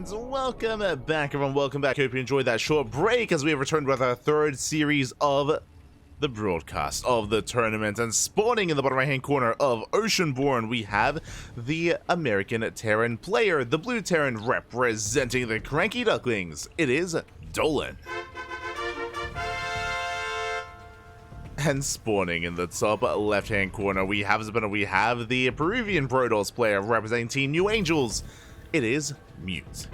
And welcome back, everyone. Welcome back. Hope you enjoyed that short break as we have returned with our third series of the broadcast of the tournament. And spawning in the bottom right-hand corner of Oceanborn, we have the American Terran player, the blue Terran representing the CranKy Ducklings. It is Dolan. And spawning in the top left-hand corner, we have the Peruvian Protoss player representing Team New Angels. It is Mute.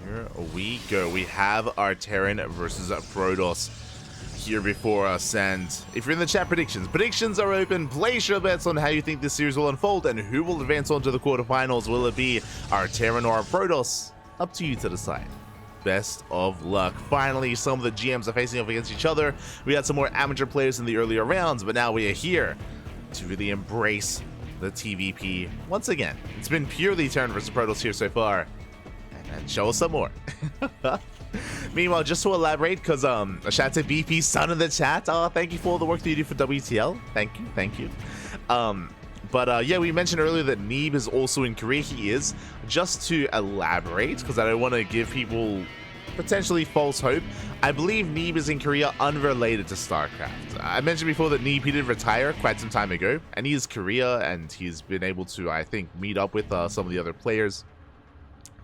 Here we go. We have our Terran versus Protoss here before us, and if you're in the chat, predictions are open. Place your bets on how you think this series will unfold and who will advance on to the quarterfinals. Will it be our Terran or our Protoss? Up to you to decide. Best of luck. Finally, some of the GMs are facing off against each other. We had some more amateur players in the earlier rounds, but now we are here to really embrace the TvP once again. It's been purely Terran versus Protoss here so far, and show us some more. Meanwhile, just to elaborate, because a shout out to BP Son in the chat. Thank you for all the work that you do for WTL. Thank you. Yeah, we mentioned earlier that Neeb is also in Korea. He is. Just to elaborate, because I don't want to give people potentially false hope, I believe Neeb is in Korea unrelated to StarCraft. I mentioned before that Neeb, he did retire quite some time ago, and he is Korea, and he's been able to, I think, meet up with some of the other players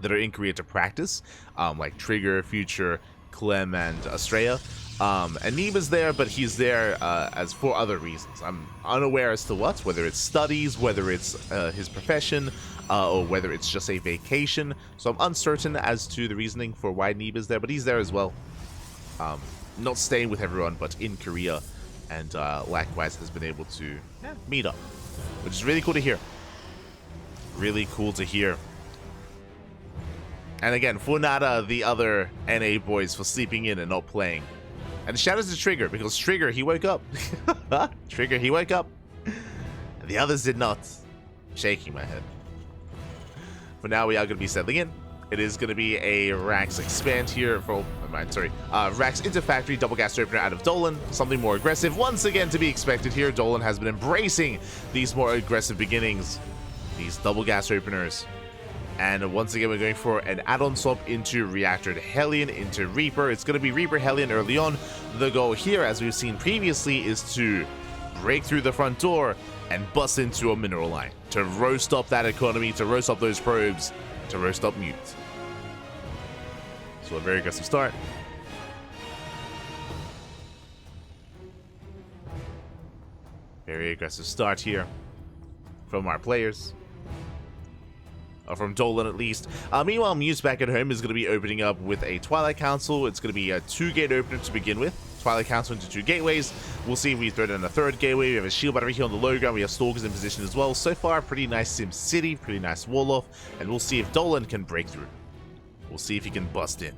that are in Korea to practice, like Trigger, Future, Clem, and Estrella. And Neeb is there, but he's there as for other reasons. I'm unaware as to what, whether it's studies, whether it's his profession, or whether it's just a vacation. So I'm uncertain as to the reasoning for why Neeb is there, but he's there as well. Not staying with everyone, but in Korea, and likewise has been able to meet up, which is really cool to hear. Really cool to hear. And again, Funada, the other NA boys, for sleeping in and not playing. And shout out to Trigger, because Trigger, he woke up. Trigger, he woke up. And the others did not. Shaking my head. For now, we are going to be settling in. It is going to be a Rax expand here for, Rax into factory double gas opener out of Dolan. Something more aggressive, once again, to be expected here. Dolan has been embracing these more aggressive beginnings. These double gas openers. And once again, we're going for an add-on swap into Reactor to Hellion, into Reaper. It's going to be Reaper Hellion early on. The goal here, as we've seen previously, is to break through the front door and bust into a mineral line. To roast up that economy, to roast up those probes, to roast up Mute. So a very aggressive start. Very aggressive start here from our players. From Dolan at least. Meanwhile, Muse back at home is going to be opening up with a Twilight Council. It's going to be a 2-gate opener to begin with. Twilight Council into 2 gateways. We'll see if we throw in a 3rd gateway. We have a shield battery here on the low ground. We have Stalkers in position as well. So far, pretty nice Sim City, pretty nice wall off. And we'll see if Dolan can break through. We'll see if he can bust in.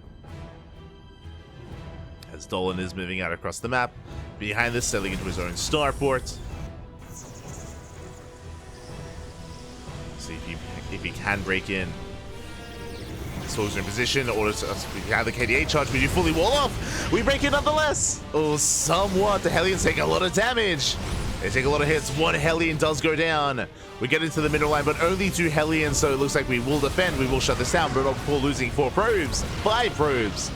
As Dolan is moving out across the map. Behind this, settling into his own starport. See if he can break in. Soldiers in position in order to we have the KDA charge. We do fully wall off. We break it nonetheless. Oh, somewhat. The Hellions take a lot of damage. They take a lot of hits. 1 Hellion does go down. We get into the middle line, but only 2 Hellions, so it looks like we will defend. We will shut this down, but not before losing 4 probes. 5 probes.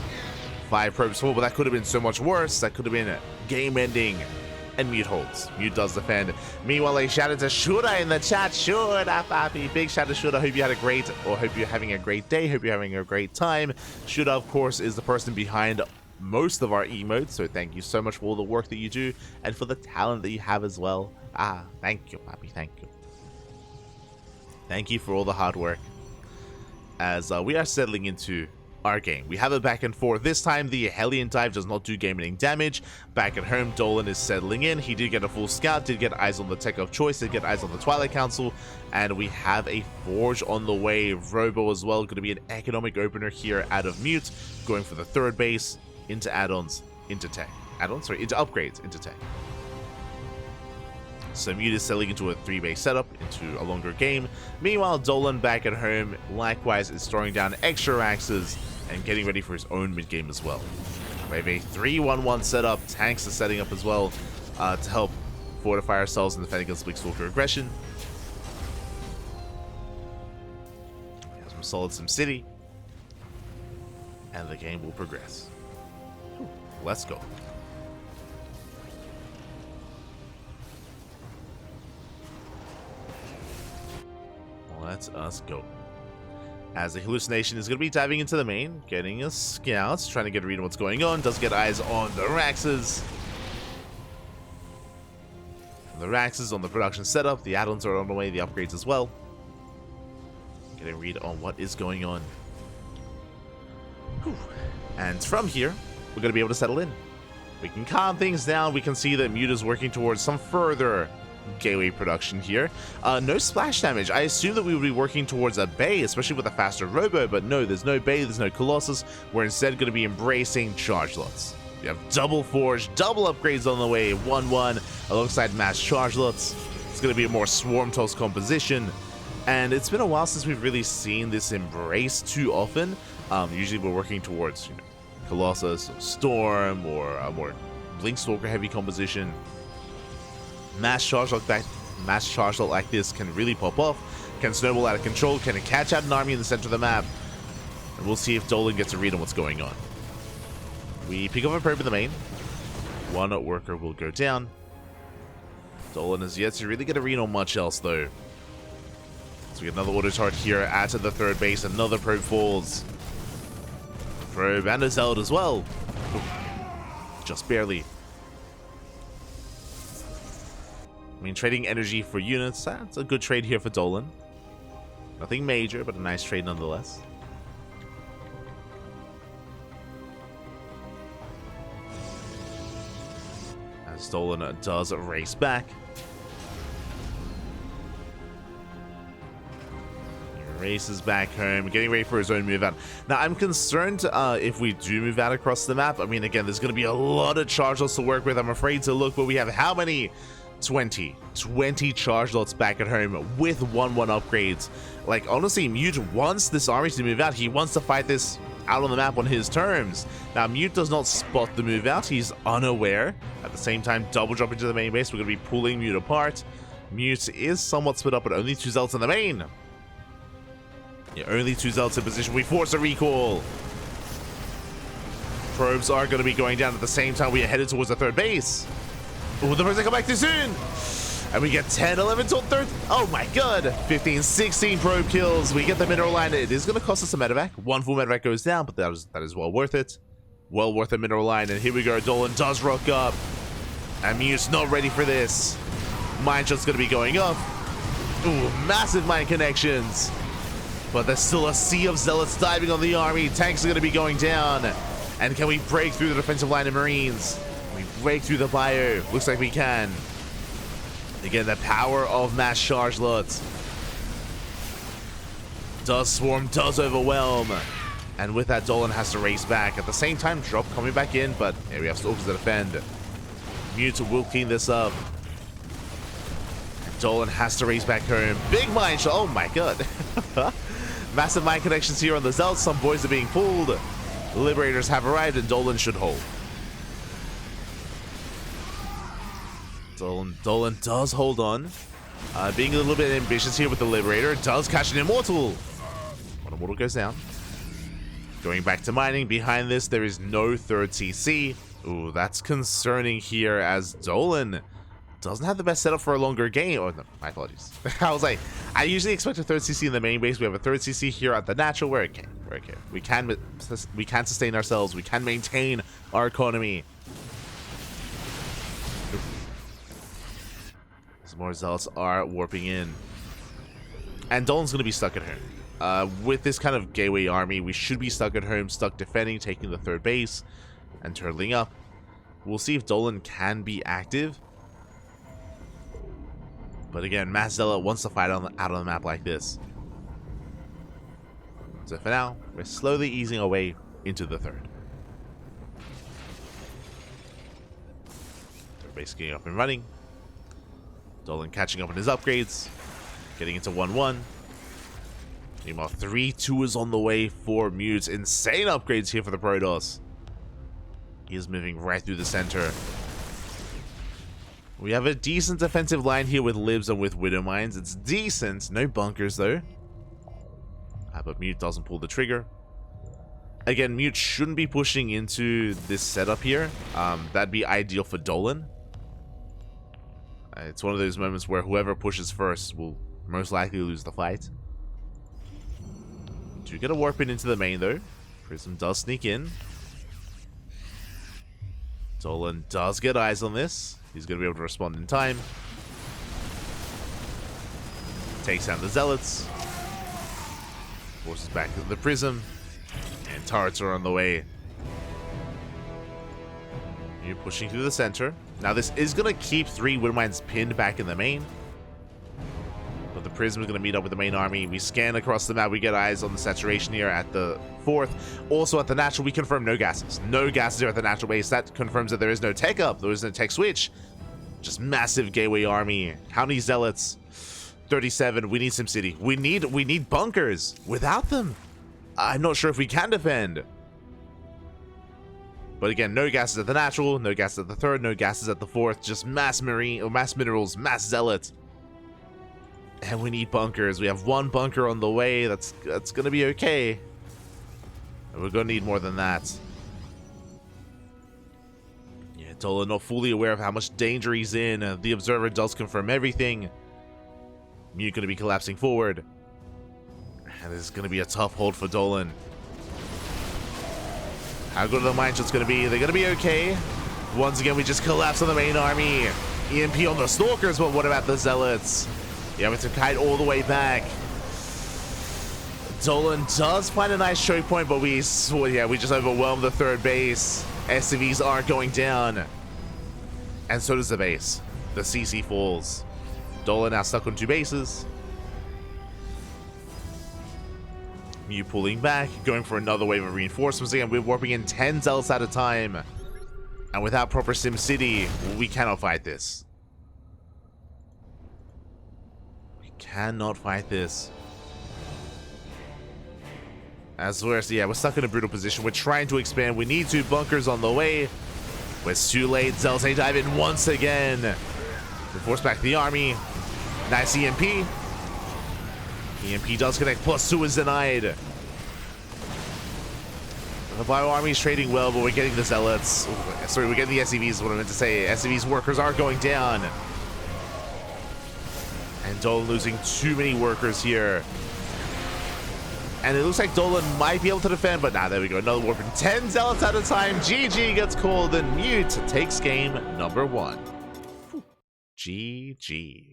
5 probes full, but that could have been so much worse. That could have been game-ending. And Mute holds. Mute does defend. Meanwhile, a shout out to Shura in the chat. Shura, Papi. Big shout out to Shura. Hope you had a great, or hope you're having a great day. Hope you're having a great time. Shura, of course, is the person behind most of our emotes. So thank you so much for all the work that you do and for the talent that you have as well. Thank you, Papi. Thank you. Thank you for all the hard work. As we are settling into our game. We have it back and forth. This time, the Hellion dive does not do game-ending damage. Back at home, Dolan is settling in. He did get a full scout, did get eyes on the tech of choice, did get eyes on the Twilight Council, and we have a Forge on the way. Robo as well, going to be an economic opener here out of Mute, going for the 3rd base, into add-ons, into tech. Into upgrades, into tech. So Mute is selling into a 3-base setup, into a longer game. Meanwhile, Dolan back at home, likewise, is throwing down extra axes and getting ready for his own mid-game as well. We have a 3-1-1 setup. Tanks are setting up as well to help fortify ourselves and defend against Big Stalker aggression. solid SimCity, and the game will progress. Let's go. Let us go. As the hallucination is going to be diving into the main, getting a scout, trying to get a read on what's going on. Does get eyes on the Raxes. The Raxes on the production setup. The add-ons are on the way, the upgrades as well. Getting a read on what is going on. Whew. And from here, we're going to be able to settle in. We can calm things down. We can see that Mute is working towards some further gateway production here. No splash damage. I assume that we would be working towards a Bay, especially with a faster Robo, but no, there's no Bay, there's no Colossus. We're instead going to be embracing charge lots. We have double Forge, double upgrades on the way, 1-1, alongside mass charge lots. It's going to be a more Swarm Toss composition, and it's been a while since we've really seen this embrace too often. Usually we're working towards, you know, Colossus or Storm or a more Blink Stalker heavy composition. Mass charge lot like this can really pop off, can snowball out of control, can it catch out an army in the center of the map, and we'll see if Dolan gets a read on what's going on. We pick up a probe in the main. One worker will go down. Dolan is yet to really get a read on much else though. So we get another auto turret here at the third base, another probe falls. Probe and a Zealot as well. Ooh, just barely. I mean, trading energy for units, that's a good trade here for Dolan. Nothing major, but a nice trade nonetheless. As Dolan does race back. He races back home, getting ready for his own move out. Now, I'm concerned if we do move out across the map. I mean, again, there's going to be a lot of charge lots to work with. I'm afraid to look, but we have how many? 20 charge lots back at home with 1-1 upgrades. Like, honestly, Mute wants this army to move out. He wants to fight this out on the map on his terms. Now, Mute does not spot the move out. He's unaware. At the same time, double drop into the main base. We're going to be pulling Mute apart. Mute is somewhat split up, but only 2 Zealots in the main. Yeah, only 2 Zealots in position. We force a recall. Probes are going to be going down at the same time. We are headed towards the third base. Oh, the first come back too soon. And we get 10, 11, 12, 13. Oh my god. 15, 16 probe kills. We get the mineral line. It is going to cost us a medevac. 1 full medevac goes down, but that is well worth it. Well worth a mineral line. And here we go. Dolan does rock up. And Mute's not ready for this. Mine shot's going to be going up. Ooh, massive mine connections. But there's still a sea of Zealots diving on the army. Tanks are going to be going down. And can we break through the defensive line of Marines? We break through the bio. Looks like we can. Again, the power of mass charge lots. Does swarm, does overwhelm. And with that, Dolan has to race back. At the same time, drop coming back in, but here we have Stalkers to defend. Mute will clean this up. And Dolan has to race back home. Big mine shot. Oh my god. Massive mine connections here on the Zealots. Some boys are being pulled. The Liberators have arrived, and Dolan should hold. Dolan does hold on. Being a little bit ambitious here with the Liberator. Does catch an Immortal. One Immortal goes down. Going back to mining. Behind this, there is no third CC. Ooh, that's concerning here as Dolan doesn't have the best setup for a longer game. Oh, no, my apologies. I was like, I usually expect a third CC in the main base. We have a third CC here at the natural. We're okay. We're okay. We can sustain ourselves. We can maintain our economy. Some more Zealots are warping in. And Dolan's going to be stuck at home. With this kind of gateway army, we should be stuck at home, stuck defending, taking the third base, and turtling up. We'll see if Dolan can be active. But again, Mass Zealot wants to fight out on the map like this. So for now, we're slowly easing our way into the third. Third base getting up and running. Dolan catching up on his upgrades. Getting into 1-1. Meanwhile, 3-2 is on the way for Mute. Insane upgrades here for the Protoss. He is moving right through the center. We have a decent defensive line here with Libs and with Widow Mines. It's decent. No bunkers, though. But Mute doesn't pull the trigger. Again, Mute shouldn't be pushing into this setup here. That'd be ideal for Dolan. It's one of those moments where whoever pushes first will most likely lose the fight. Do get a warp in into the main though. Prism does sneak in. Dolan does get eyes on this. He's going to be able to respond in time. Takes down the Zealots. Forces back the Prism. And turrets are on the way. You're pushing through the center. Now this is going to keep 3 Widowmines pinned back in the main. But the Prism is going to meet up with the main army. We scan across the map. We get eyes on the saturation here at the 4th. Also at the natural, we confirm no gases. No gases here at the natural base. That confirms that there is no tech up. There is no tech switch. Just massive gateway army. How many Zealots? 37. We need SimCity. We need bunkers. Without them, I'm not sure if we can defend. But again, no gases at the natural, no gases at the 3rd, no gases at the 4th. Just mass marine or mass minerals, mass Zealots. And we need bunkers. We have 1 bunker on the way. That's gonna be okay. And we're gonna need more than that. Yeah, Dolan not fully aware of how much danger he's in. The observer does confirm everything. Mute gonna be collapsing forward. And this is gonna be a tough hold for Dolan. How good are the mine shots gonna be? They're gonna be okay. Once again, we just collapse on the main army. EMP on the Stalkers, but what about the Zealots? Yeah, we have to kite all the way back. Dolan does find a nice choke point, but we just overwhelmed the 3rd base. SCVs are going down. And so does the base. The CC falls. Dolan now stuck on 2 bases. Mew pulling back, going for another wave of reinforcements. Again, we're warping in 10 Zealots at a time. And without proper SimCity, we cannot fight this. Cannot fight this. As we're stuck in a brutal position. We're trying to expand. We need 2 bunkers on the way. It's too late. Zealots they dive in once again. We force back the army. Nice EMP. EMP does connect. Plus 2 is denied. The bio army is trading well, but we're getting the Zealots. Sorry, we're getting the SCVs is what I meant to say. SCVs workers are going down. And Dolan losing too many workers here. And it looks like Dolan might be able to defend, but there we go. Another warp in 10 Zealots at a time. GG gets called, and Mute takes game number 1. GG.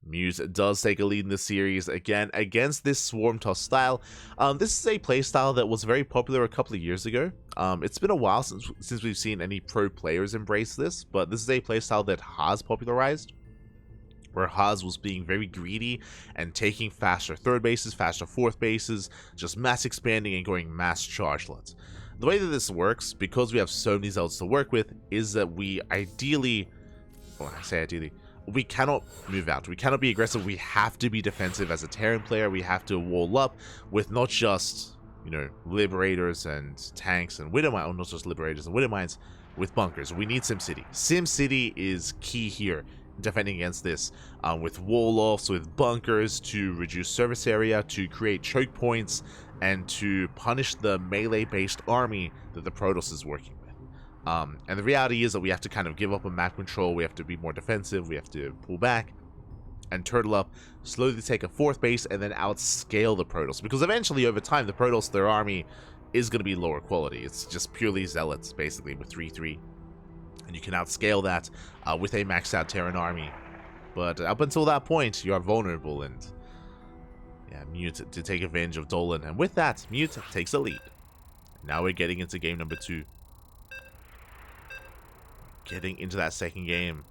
Mute does take a lead in the series again against this Swarm Toss style. This is a playstyle that was very popular a couple of years ago. It's been a while since we've seen any pro players embrace this, but this is a playstyle that Haas popularized, where Haas was being very greedy and taking faster 3rd bases, faster 4th bases, just mass expanding and going mass chargelots. The way that this works, because we have so many Zealots to work with, is that we ideally, we cannot move out. We cannot be aggressive. We have to be defensive as a Terran player. We have to wall up with not just, Liberators and tanks and Widowmines, or not just Liberators and Widowmines, with bunkers. We need SimCity. SimCity is key here, defending against this, with wall-offs, with bunkers to reduce service area, to create choke points, and to punish the melee-based army that the Protoss is working with. And the reality is that we have to kind of give up on map control. We have to be more defensive. We have to pull back and turtle up, slowly take a 4th base, and then outscale the Protoss. Because eventually, over time, the Protoss, their army, is going to be lower quality. It's just purely Zealots, basically, with 3-3. And you can outscale that with a maxed out Terran army. But up until that point, you are vulnerable, and Mute to take advantage of Dolan. And with that, Mute takes the lead. Now we're getting into game number 2. Getting into that 2nd game.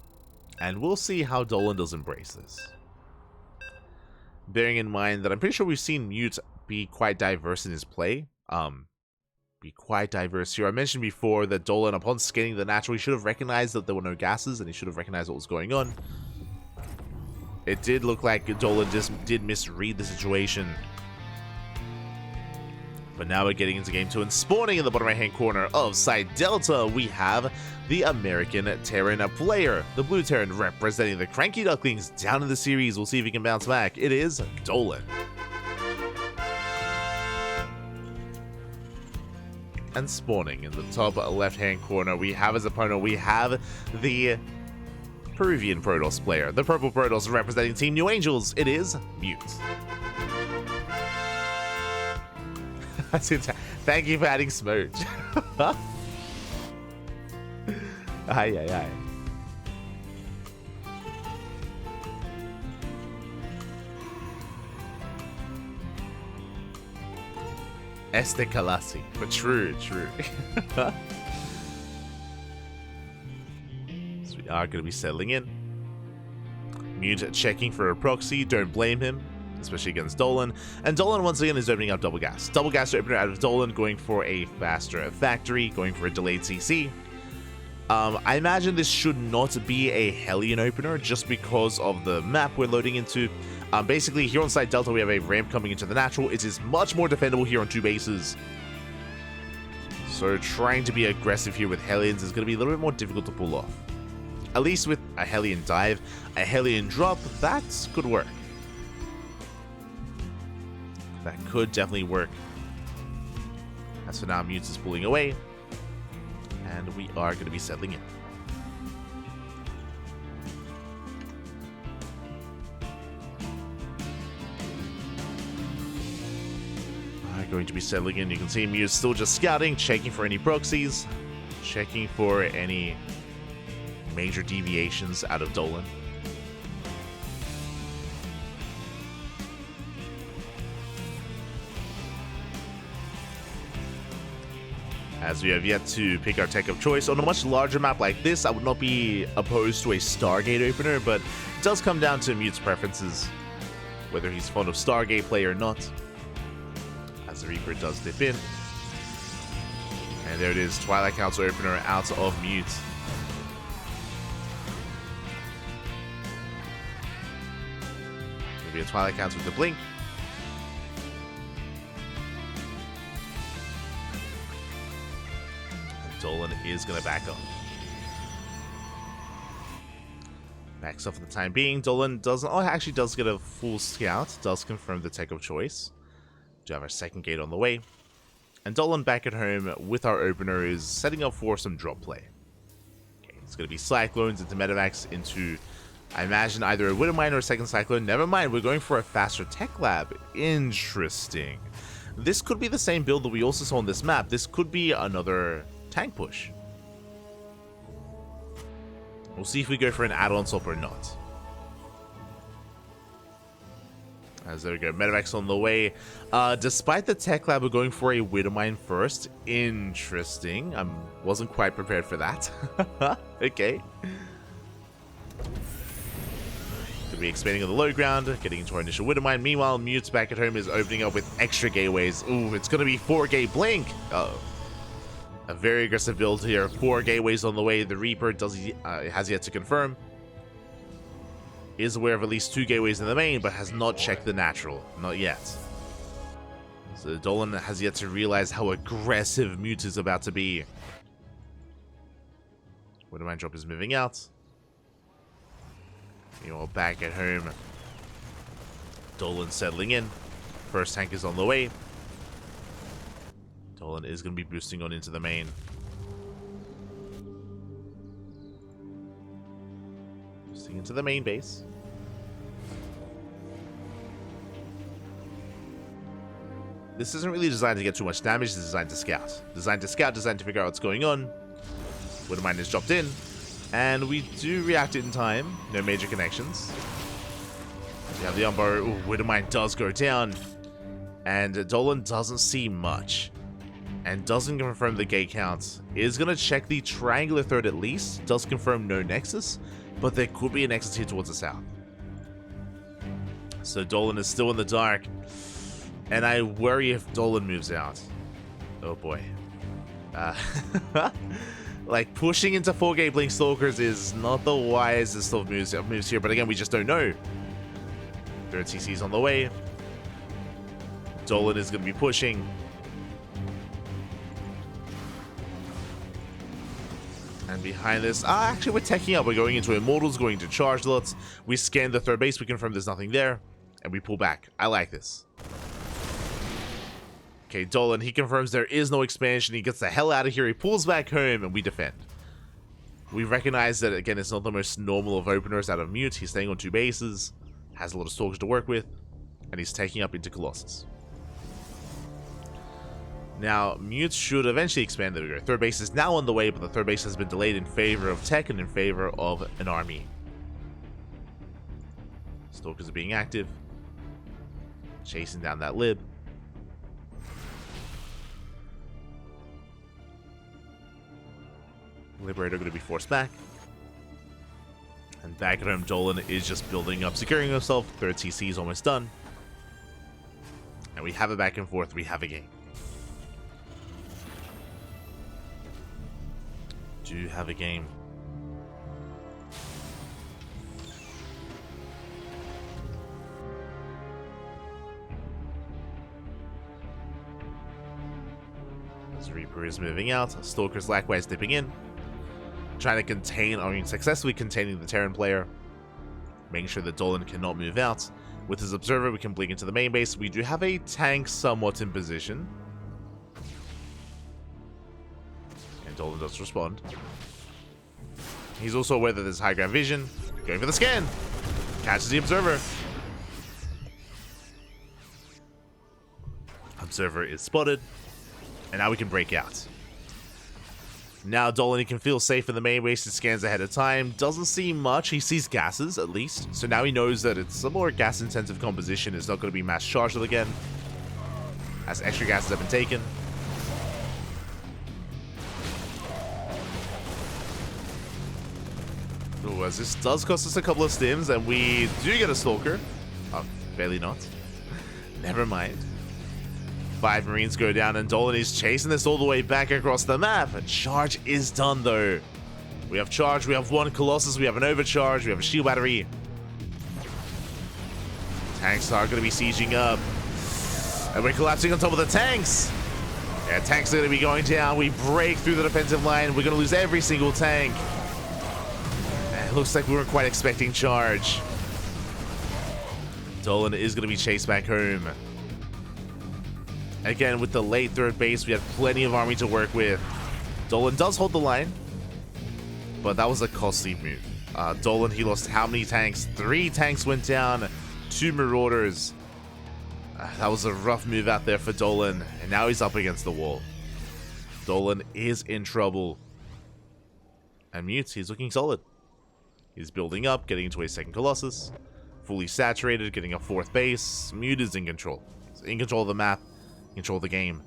And we'll see how Dolan does embrace this. Bearing in mind that I'm pretty sure we've seen Mute be quite diverse in his play. Be quite diverse here. I mentioned before that Dolan, upon scanning the natural, he should have recognized that there were no gases, and he should have recognized what was going on. It did look like Dolan did misread the situation. But now we're getting into game 2, and spawning in the bottom right-hand corner of Side Delta, we have the American Terran player. The blue Terran representing the CranKy Ducklings down in the series. We'll see if he can bounce back. It is Dolan. And spawning in the top left-hand corner, we have as opponent, we have the Peruvian Protoss player. The purple Protoss representing Team New Angels. It is Mute. Thank you for adding Smooch. Aye. Este Kalasi, but true. So we are going to be settling in. Mute checking for a proxy, don't blame him, especially against Dolan. And Dolan once again is opening up double gas. Double gas opener out of Dolan, going for a faster factory, going for a delayed CC. I imagine this should not be a Hellion opener just because of the map we're loading into. Basically, here on site Delta, we have a ramp coming into the natural. It is much more defendable here on 2 bases. So trying to be aggressive here with Hellions is going to be a little bit more difficult to pull off. At least with a Hellion dive, a Hellion drop, that could work. That could definitely work. As for now, Mutes is pulling away. And we are going to be settling in. Going to be settling in. You can see Mute still just scouting, checking for any proxies, checking for any major deviations out of Dolan. As we have yet to pick our tech of choice. On a much larger map like this, I would not be opposed to a Stargate opener, but it does come down to Mute's preferences, whether he's fond of Stargate play or not. As the Reaper does dip in. And there it is, Twilight Council opener out of Mute. Maybe a Twilight Council with the blink. And Dolan is going to back up. Backs off for the time being. Dolan doesn't... Oh, actually does get a full scout. Does confirm the tech of choice. Do have our second gate on the way. And Dolan back at home with our opener is setting up for some drop play. Okay, it's going to be Cyclones into Medivacs into, I imagine, either a Widowmine or a second Cyclone. Never mind, we're going for a faster tech lab. Interesting. This could be the same build that we also saw on this map. This could be another tank push. We'll see if we go for an add-on swap or not. As there we go, Medivacs on the way. Despite the tech lab, we're going for a Widowmine first. Interesting. I wasn't quite prepared for that. Okay. Could be expanding on the low ground, getting into our initial Widowmine. Meanwhile, Mute's back at home is opening up with extra gateways. Ooh, it's going to be 4-gate blink. Uh-oh. A very aggressive build here. 4 gateways on the way. The Reaper has yet to confirm. Is aware of at least 2 gateways in the main, but has not checked the natural. Not yet. So Dolan has yet to realize how aggressive Mute is about to be. Widowmine drop is moving out. Meanwhile, back at home, Dolan settling in. First tank is on the way. Dolan is going to be boosting on into the main. Into the main base. This isn't really designed to get too much damage, it's designed to scout. Designed to figure out what's going on. Widowmine is dropped in. And we do react in time. No major connections. We have the Umbar. Ooh, Widowmine does go down. And Dolan doesn't see much. And doesn't confirm the gate count. Is going to check the triangular third at least. Does confirm no nexus. But there could be an exit here towards the south. So Dolan is still in the dark. And I worry if Dolan moves out. Oh boy. Like, pushing into 4-gate blink stalkers is not the wisest of moves here. But again, we just don't know. Third CC's on the way. Dolan is going to be pushing. And behind this, actually we're teching up. We're going into Immortals, going to charge lots. We scan the third base, we confirm there's nothing there, and we pull back. I like this. Okay, Dolan, he confirms there is no expansion. He gets the hell out of here. He pulls back home, and we defend. We recognize that, again, it's not the most normal of openers out of Mute. He's staying on 2 bases, has a lot of stalkers to work with, and he's taking up into Colossus. Now, Mute should eventually expand. There we go. 3rd base is now on the way, but the 3rd base has been delayed in favor of tech and in favor of an army. Stalkers are being active, chasing down that lib. Liberator going to be forced back. And back at home, Dolan is just building up, securing himself. 3rd CC is almost done. And we have a back and forth. We have a game. Do have a game. As Reaper is moving out, Stalker's likewise dipping in. Trying to contain, successfully containing the Terran player. Making sure that Dolan cannot move out. With his Observer, we can blink into the main base. We do have a tank somewhat in position. And Dolan does respond. He's also aware that there's high ground vision. Going for the scan. Catches the Observer. Observer is spotted. And now we can break out. Now Dolan, he can feel safe in the main base. He scans ahead of time. Doesn't see much. He sees gases, at least. So now he knows that it's a more gas-intensive composition. It's not going to be mass charged again, as extra gases have been taken. Ooh, as this does cost us a couple of stims, and we do get a Stalker. Oh, barely not. Never mind. 5 Marines go down, and Dolan is chasing this all the way back across the map. And charge is done, though. We have charge, we have 1 Colossus, we have an overcharge, we have a shield battery. Tanks are going to be sieging up. And we're collapsing on top of the tanks. Yeah, tanks are going to be going down. We break through the defensive line. We're going to lose every single tank. And it looks like we weren't quite expecting charge. Dolan is going to be chased back home. Again, with the late 3rd base, we had plenty of army to work with. Dolan does hold the line, but that was a costly move. Dolan, he lost how many tanks? 3 tanks went down, 2 Marauders. That was a rough move out there for Dolan, and now he's up against the wall. Dolan is in trouble. And Mute, he's looking solid. He's building up, getting into a 2nd Colossus. Fully saturated, getting a 4th base. Mute is in control. He's in control of the map. Control the game.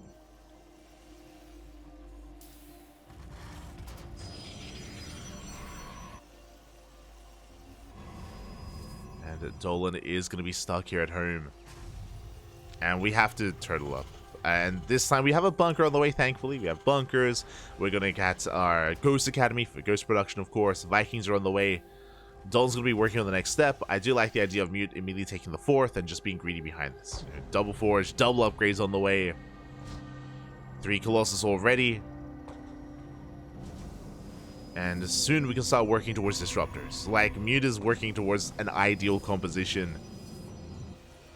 And Dolan is going to be stuck here at home. And we have to turtle up. And this time we have a bunker on the way, thankfully. We have bunkers. We're going to get our Ghost Academy for Ghost production, of course. Vikings are on the way. Dolan's going to be working on the next step. I do like the idea of Mute immediately taking the 4th and just being greedy behind this. You know, double forge, double upgrades on the way. 3 Colossus already. And soon we can start working towards disruptors. Like, Mute is working towards an ideal composition.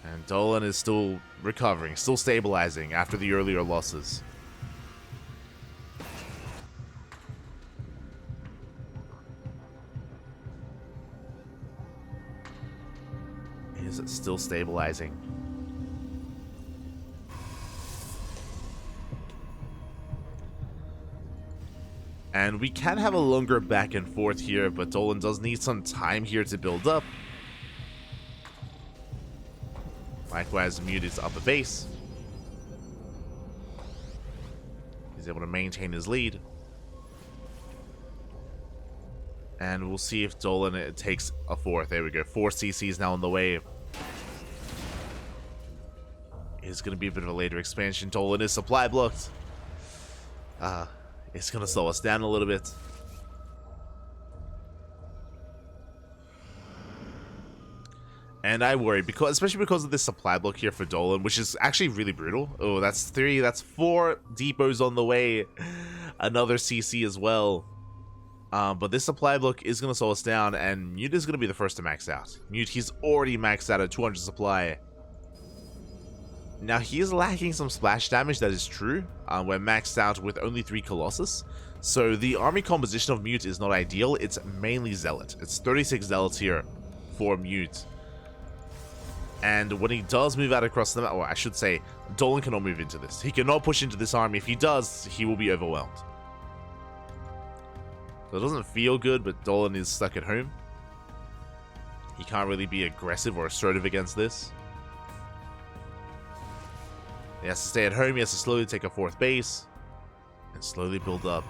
And Dolan is still recovering, still stabilizing after the earlier losses. Is still stabilizing. And we can have a longer back and forth here, but Dolan does need some time here to build up. Likewise, Mute is up a base. He's able to maintain his lead. And we'll see if Dolan takes a 4th. There we go. 4 CCs now on the way. It's going to be a bit of a later expansion. Dolan is supply blocked. It's going to slow us down a little bit. And I worry, especially because of this supply block here for Dolan, which is actually really brutal. Oh, that's 3, that's 4 depots on the way. Another CC as well. But this supply block is going to slow us down, and Mute is going to be the first to max out. Mute, he's already maxed out at 200 supply. Now, he is lacking some splash damage, that is true. We're maxed out with only 3 Colossus. So the army composition of Mute is not ideal. It's mainly Zealot. It's 36 Zealots here for Mute. And when he does move out across the map, or I should say, Dolan cannot move into this. He cannot push into this army. If he does, he will be overwhelmed. So it doesn't feel good, but Dolan is stuck at home. He can't really be aggressive or assertive against this. He has to stay at home. He has to slowly take a 4th base and slowly build up.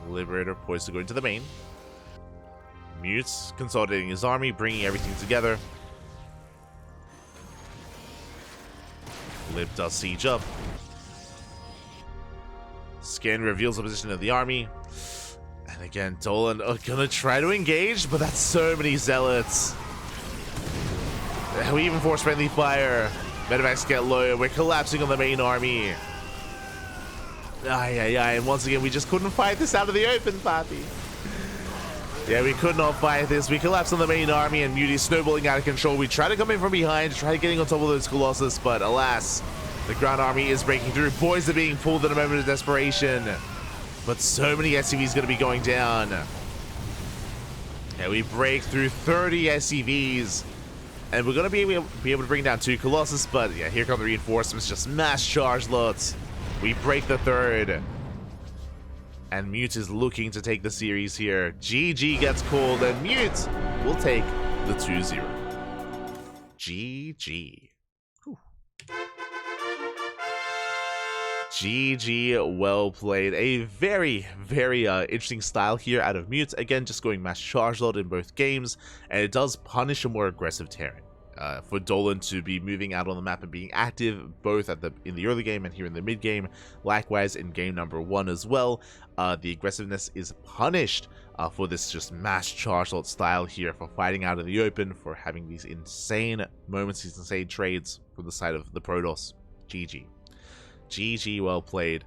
Liberator poised to go into the main. Mute's consolidating his army, bringing everything together. Lib does siege up. Scan reveals the position of the army. And again, Dolan are gonna try to engage, but that's so many Zealots. We even force friendly fire. Medivacs get low. We're collapsing on the main army. And once again, we just couldn't fight this out of the open, Papi. Yeah, we could not fight this. We collapsed on the main army, and Mute is snowballing out of control. We try to come in from behind, try getting on top of those Colossus, but alas, the ground army is breaking through. Boys are being pulled in a moment of desperation. But so many SCVs going to be going down. Yeah, we break through 30 SCVs. And we're going to be able to bring down 2 Colossus, but yeah, here come the reinforcements. Just mass charge lots. We break the 3rd. And Mute is looking to take the series here. GG gets called, and Mute will take the 2-0. GG. Whew. GG, well played. A very, very interesting style here out of Mute. Again, just going mass charge load in both games, and it does punish a more aggressive Terran. For Dolan to be moving out on the map and being active both in the early game and here in the mid game. Likewise in game number 1 as well. The aggressiveness is punished for this just mass charge load style here, for fighting out in the open, for having these insane moments, these insane trades from the side of the Protoss. GG. GG, well played.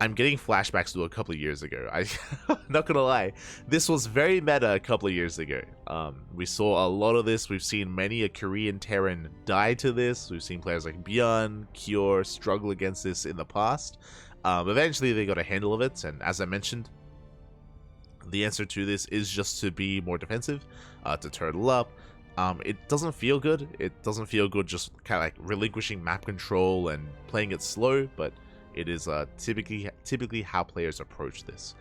I'm getting flashbacks to a couple of years ago. I'm not gonna lie, this was very meta a couple of years ago. We saw a lot of this. We've seen many a Korean Terran die to this. We've seen players like Bjorn, Kjor struggle against this in the past. Eventually they got a handle of it, and as I mentioned, the answer to this is just to be more defensive, to turtle up. It doesn't feel good. It doesn't feel good just kind of like relinquishing map control and playing it slow, but it is typically how players approach this.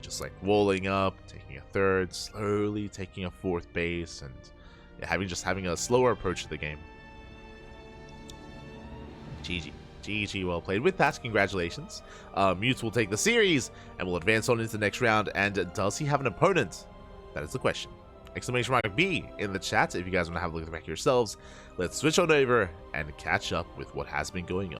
Just like walling up, taking a 3rd, slowly taking a 4th base, and yeah, having a slower approach to the game. GG. GG, well played. With that, congratulations. Mute will take the series and will advance on into the next round. And does he have an opponent? That is the question. Exclamation mark B in the chat if you guys want to have a look at the back yourselves. Let's switch on over and catch up with what has been going on.